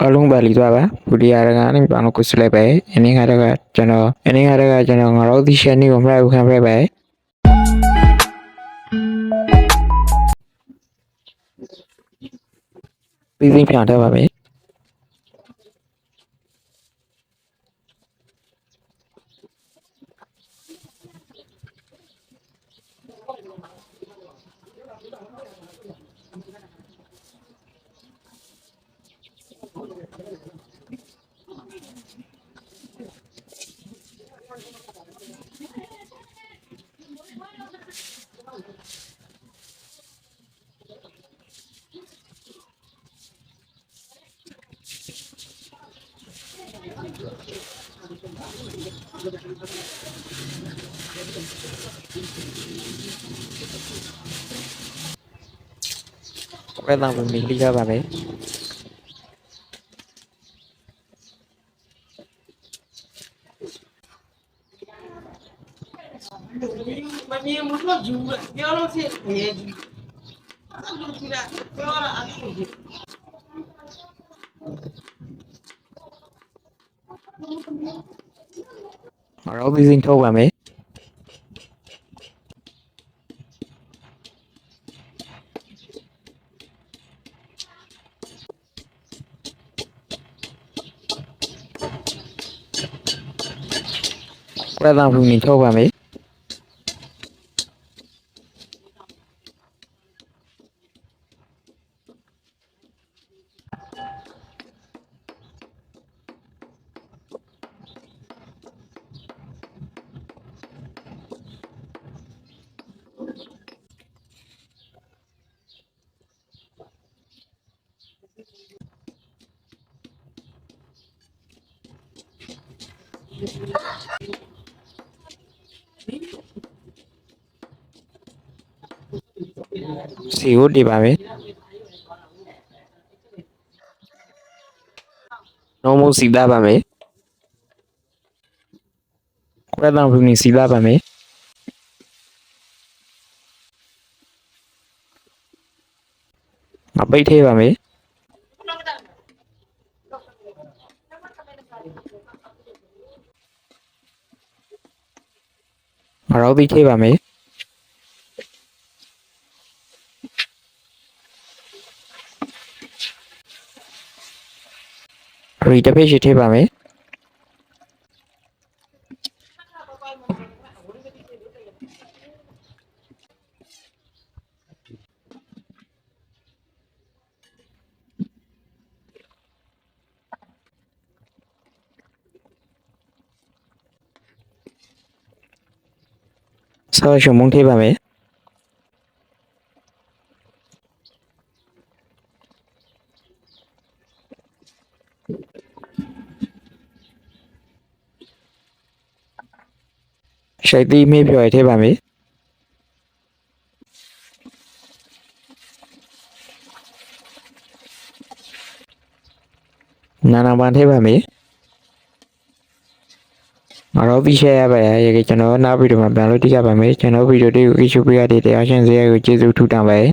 အားလုံးပဲလီသွားပါဘူဒီယာရကနေဘာလို့ကိုစလဲပဲအင်းငါတော့ကကျွန်တော်ငါတို့ဒီရှယ်နေကိုမလိုက်ဘူးခံပဲပဲပြီးပြီးပြန်တော့ပါပဲဘယ်တော့မှမလီရပါပဲမမြင်ဘူးလို့ယူပြောလို့ဖြစ်နေတယ်အဲ့လိုကြည့်လိုက်ပြောရအောင်ရောပြီးစင်ထုတ်ပါမယ်ဘယ်တော့မှမထုတ်ပါမယ်စီကိုဒီပါမယ်နော်မို့စီသားပါမယ်ဘယ်တော့မှစီသားပါမယ်ငါပိတ်သေးပါမယ်ငါရောပြီးသေးပါမယ်ရီတပိတ်ရှိသေးပါမယ်ဆောရှုံမုန်းသေးပါမယ်ရှိတ်သီးမေးပြော်ရသေးပါမယ်နာနာပန်သေးပါမယ်ငါတို့ပြီးရှယ်ရပါရဲ့ကျွန်တော်နောက်ဗီဒီယိုမှာပြန်လို့တိကျပါမယ်ကျွန်တော်ဗီဒီယိုတွေကိုကြည့်ရှုပေးရတဲ့တရားရှင်စရာကိုကျေးဇူးထူးတောင်းပါတယ်